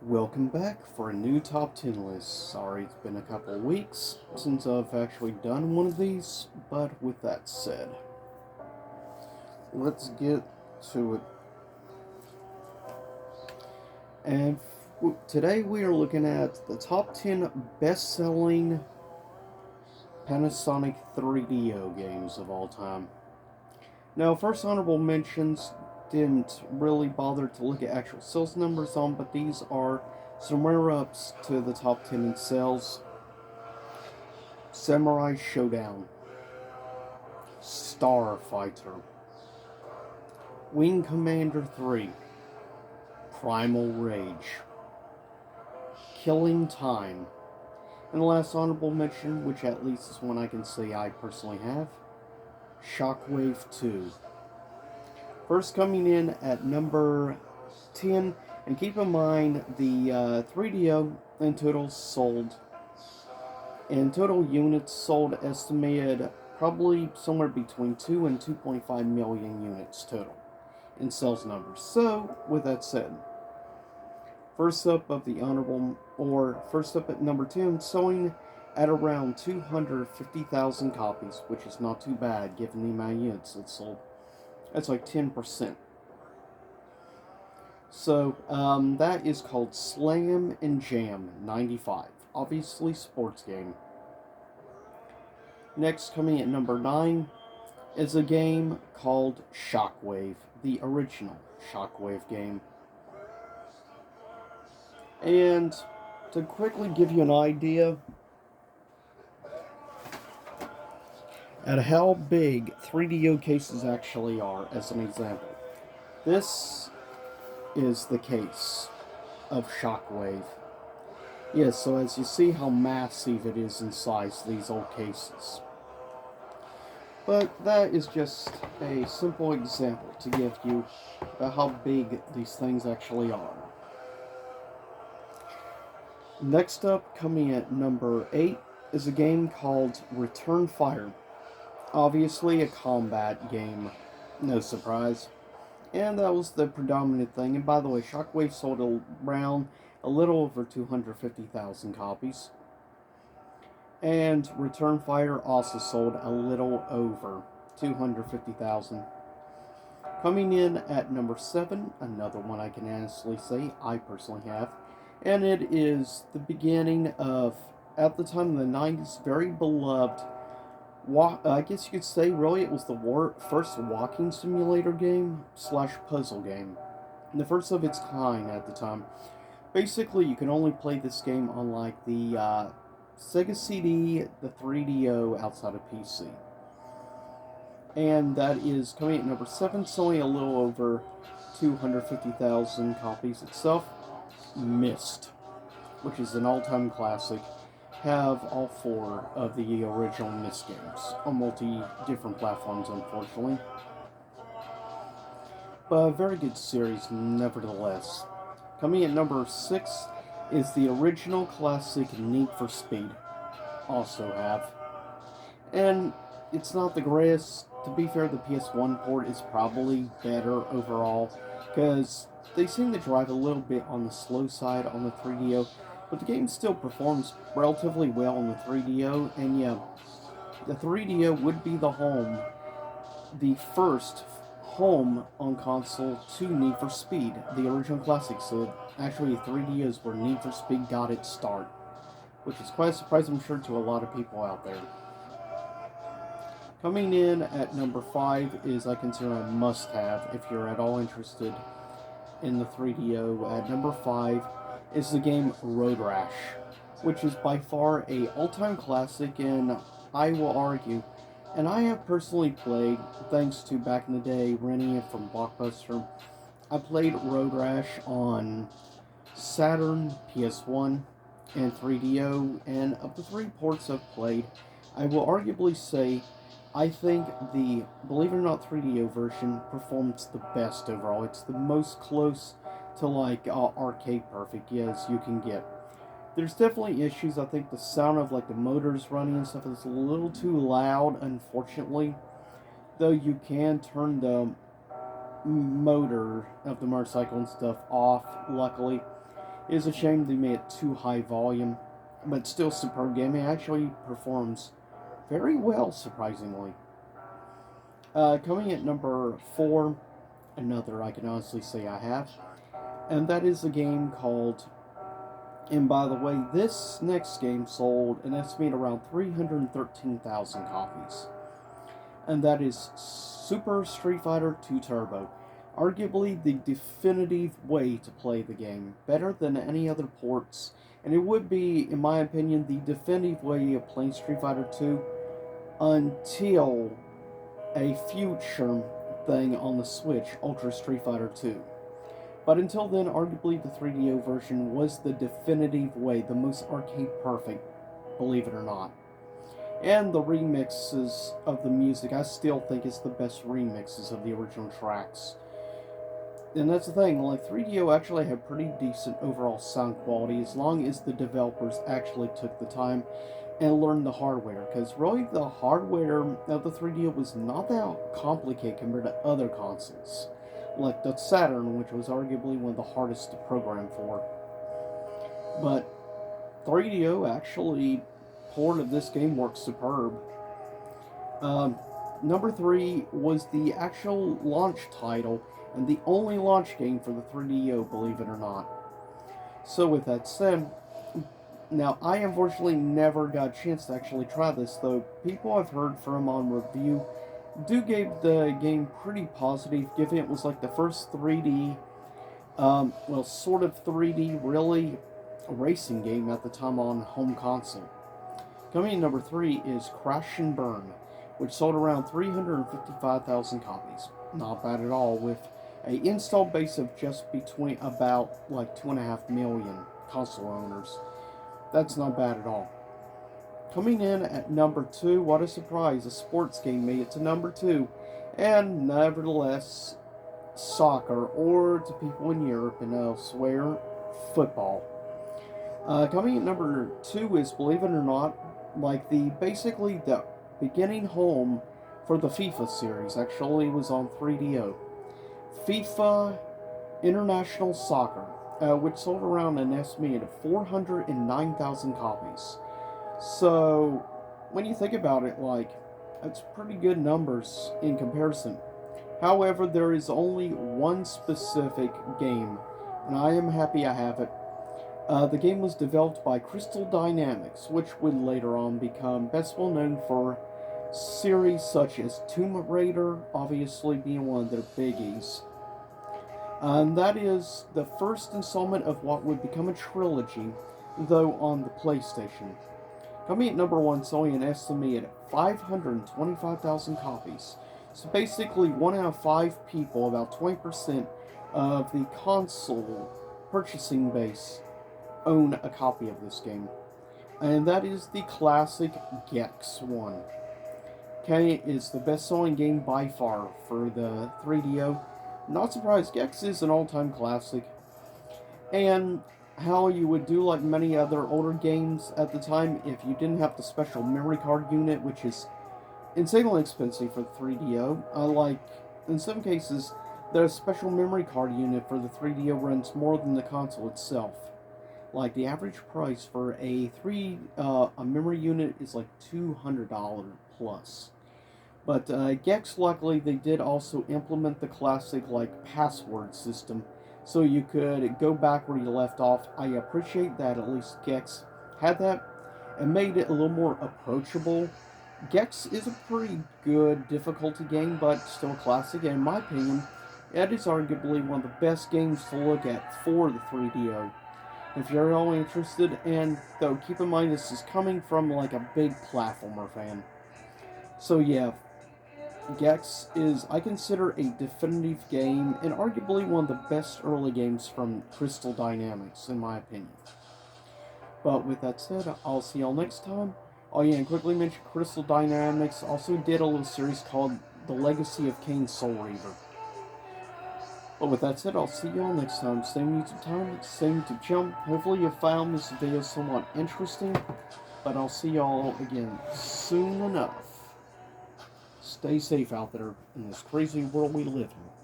Welcome back for a new top 10 list. Sorry it's been a couple of weeks since I've actually done one of these, but with that said, let's get to it. And today we are looking at the top 10 best selling Panasonic 3DO games of all time. Now, first honorable mentions didn't really bother to look at actual sales numbers on, but these are some runner ups to the top 10 in sales. Samurai Showdown, Starfighter, Wing Commander 3, Primal Rage, Killing Time, and the last honorable mention, which at least is one I can say I personally have, Shockwave 2. First coming in at number 10, and keep in mind the 3DO in total units sold estimated probably somewhere between 2 and 2.5 million units total in sales numbers. So, with that said, first up at number 10, selling at around 250,000 copies, which is not too bad given the amount of units it sold. That's like 10%. So, that is called Slam and Jam 95. Obviously, sports game. Next, coming at number 9, is a game called Shockwave, the original Shockwave game. And to quickly give you an idea at how big 3DO cases actually are, as an example, this is the case of Shockwave. Yes, so as you see how massive it is in size, these old cases. But that is just a simple example to give you about how big these things actually are. Next up, coming at number 8, is a game called Return Fire. Obviously a combat game, no surprise. And that was the predominant thing. And by the way, Shockwave sold around a little over 250,000 copies. And Return Fire also sold a little over 250,000. Coming in at number 7, another one I can honestly say I personally have. And it is the beginning of, at the time in the 90s, very beloved, I guess you could say really it was the first walking simulator game / puzzle game. And the first of its kind at the time. Basically, you can only play this game on like the Sega CD, the 3DO outside of PC. And that is coming at number 7, selling a little over 250,000 copies itself. Myst, which is an all-time classic, have all 4 of the original Myst games on different platforms, unfortunately. But a very good series, nevertheless. Coming at number 6 is the original classic Need for Speed. Also have. And it's not the greatest. To be fair, the PS1 port is probably better overall, because they seem to drive a little bit on the slow side on the 3DO, but the game still performs relatively well on the 3DO, and yeah, the 3DO would be the first home on console to Need for Speed, the original classic, so actually 3D is where Need for Speed got its start, which is quite a surprise, I'm sure, to a lot of people out there. Coming in at number 5 is, I consider, a must-have if you're at all interested in the 3DO. At number 5 is the game Road Rash, which is by far a all-time classic, and I will argue, and I have personally played, thanks to back in the day renting it from Blockbuster, I played Road Rash on Saturn, PS1, and 3DO, and of the 3 ports I've played, I will arguably say I think the, believe it or not, 3DO version performs the best overall. It's the most close to like arcade perfect as you can get. There's definitely issues. I think the sound of like the motors running and stuff is a little too loud, unfortunately. Though you can turn the motor of the motorcycle and stuff off, luckily. It is a shame they made it too high volume, but still superb game. It actually performs very well, surprisingly. Coming at number 4, another I can honestly say I have, and that is a game called. And by the way, this next game sold an estimated around 313,000 copies, and that is Super Street Fighter 2 Turbo. Arguably the definitive way to play the game, better than any other ports, and it would be, in my opinion, the definitive way of playing Street Fighter 2 until a future thing on the Switch, Ultra Street Fighter 2. But until then, arguably the 3DO version was the definitive way, the most arcade perfect, believe it or not. And the remixes of the music, I still think is the best remixes of the original tracks. And that's the thing, like 3DO actually had pretty decent overall sound quality as long as the developers actually took the time and learned the hardware. Because really, the hardware of the 3DO was not that complicated compared to other consoles, like the Saturn, which was arguably one of the hardest to program for. But 3DO actually, port of this game works superb. Number 3 was the actual launch title and the only launch game for the 3DO, believe it or not. So with that said, now I unfortunately never got a chance to actually try this, though people I've heard from on review do give the game pretty positive, given it was like the first 3D, well, sort of 3D, really, racing game at the time on home console. Coming in number 3 is Crash and Burn, which sold around 355,000 copies. Not bad at all, with a install base of just between about like 2.5 million console owners. That's not bad at all. Coming in at number 2, what a surprise, a sports game made it to number 2, and nevertheless, soccer, or to people in Europe and elsewhere, football. Coming at number 2 is, believe it or not, like basically the beginning home for the FIFA series. Actually, was on 3DO. FIFA International Soccer, which sold around an estimated 409,000 copies. So, when you think about it, like, that's pretty good numbers in comparison. However, there is only one specific game, and I am happy I have it. The game was developed by Crystal Dynamics, which would later on become best well known for series such as Tomb Raider, obviously being one of their biggies. And that is the first installment of what would become a trilogy, though on the PlayStation. Coming at number 1, selling an estimated 525,000 copies. So basically, 1 out of 5 people, about 20% of the console purchasing base, own a copy of this game. And that is the classic Gex 1. Okay, it's the best-selling game by far for the 3DO. Not surprised, Gex is an all-time classic. And how you would do like many other older games at the time, if you didn't have the special memory card unit, which is insanely expensive for the 3DO. In some cases, the special memory card unit for the 3DO runs more than the console itself. Like, the average price for a memory unit is like $200 plus. But Gex, luckily, they did also implement the classic like password system, so you could go back where you left off. I appreciate that at least Gex had that and made it a little more approachable. Gex is a pretty good difficulty game, but still a classic, and in my opinion, it is arguably one of the best games to look at for the 3DO. If you're at all interested, and though keep in mind this is coming from like a big platformer fan. So yeah, Gex is, I consider, a definitive game, and arguably one of the best early games from Crystal Dynamics, in my opinion. But with that said, I'll see y'all next time. Oh yeah, and quickly mention Crystal Dynamics also did a little series called The Legacy of Kain Soul Reaver. But with that said, I'll see y'all next time. Same YouTube time, same YouTube channel. Hopefully you found this video somewhat interesting, but I'll see y'all again soon enough. Stay safe out there in this crazy world we live in.